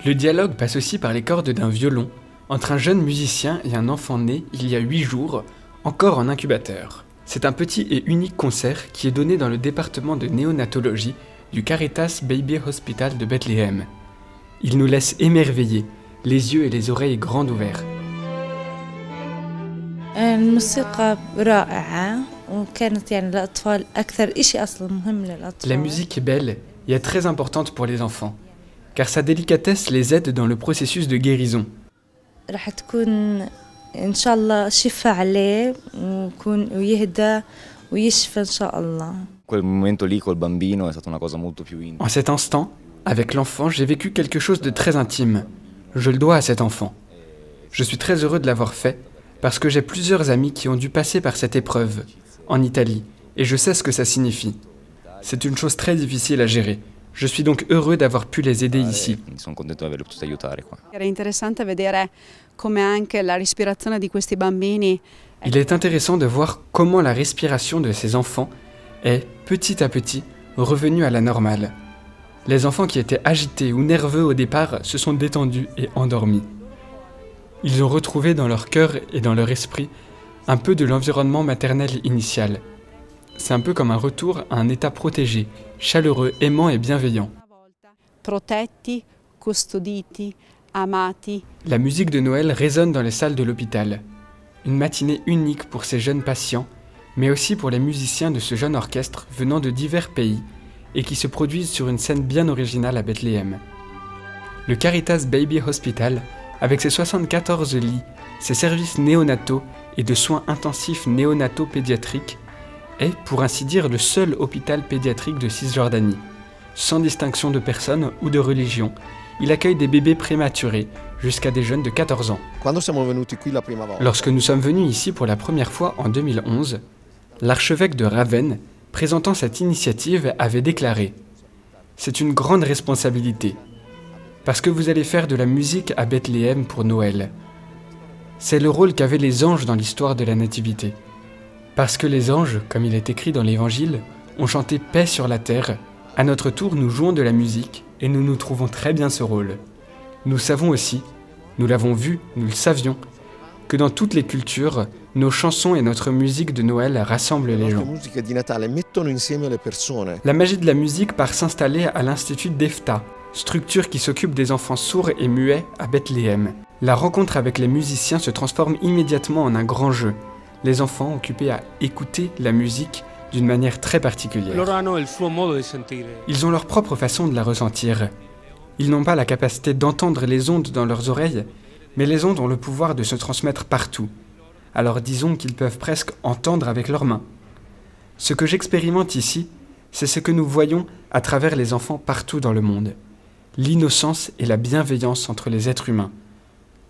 Le dialogue passe aussi par les cordes d'un violon, entre un jeune musicien et un enfant né il y a 8 jours, encore en incubateur. C'est un petit et unique concert qui est donné dans le département de néonatologie du Caritas Baby Hospital de Bethléem. Il nous laisse émerveillés, les yeux et les oreilles grands ouverts. La musique est belle et très importante pour les enfants, car sa délicatesse les aide dans le processus de guérison. En cet instant, avec l'enfant, j'ai vécu quelque chose de très intime. Je le dois à cet enfant. Je suis très heureux de l'avoir fait, parce que j'ai plusieurs amis qui ont dû passer par cette épreuve, en Italie, et je sais ce que ça signifie. C'est une chose très difficile à gérer. Je suis donc heureux d'avoir pu les aider ici. Il est intéressant de voir comment la respiration de ces enfants est, petit à petit, revenue à la normale. Les enfants qui étaient agités ou nerveux au départ se sont détendus et endormis. Ils ont retrouvé dans leur cœur et dans leur esprit un peu de l'environnement maternel initial. C'est un peu comme un retour à un état protégé, chaleureux, aimant et bienveillant. Protetti, custoditi, amati. La musique de Noël résonne dans les salles de l'hôpital. Une matinée unique pour ces jeunes patients, mais aussi pour les musiciens de ce jeune orchestre venant de divers pays et qui se produisent sur une scène bien originale à Bethléem. Le Caritas Baby Hospital, avec ses 74 lits, ses services néonataux et de soins intensifs néonataux pédiatriques, est, pour ainsi dire, le seul hôpital pédiatrique de Cisjordanie. Sans distinction de personne ou de religion, il accueille des bébés prématurés jusqu'à des jeunes de 14 ans. Lorsque nous sommes venus ici pour la première fois en 2011, l'archevêque de Ravenne, présentant cette initiative, avait déclaré « C'est une grande responsabilité, parce que vous allez faire de la musique à Bethléem pour Noël. C'est le rôle qu'avaient les anges dans l'histoire de la Nativité. Parce que les anges, comme il est écrit dans l'Évangile, ont chanté paix sur la terre, à notre tour nous jouons de la musique et nous nous trouvons très bien ce rôle. Nous savons aussi, nous l'avons vu, nous le savions, que dans toutes les cultures, nos chansons et notre musique de Noël rassemblent les gens. La magie de la musique part s'installer à l'Institut d'Ephta, structure qui s'occupe des enfants sourds et muets à Bethléem. La rencontre avec les musiciens se transforme immédiatement en un grand jeu. Les enfants occupés à écouter la musique d'une manière très particulière. Ils ont leur propre façon de la ressentir. Ils n'ont pas la capacité d'entendre les ondes dans leurs oreilles, mais les ondes ont le pouvoir de se transmettre partout. Alors disons qu'ils peuvent presque entendre avec leurs mains. Ce que j'expérimente ici, c'est ce que nous voyons à travers les enfants partout dans le monde. L'innocence et la bienveillance entre les êtres humains.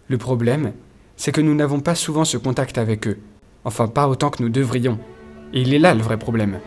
Le problème, c'est que nous n'avons pas souvent ce contact avec eux. Enfin, pas autant que nous devrions. Et il est là le vrai problème.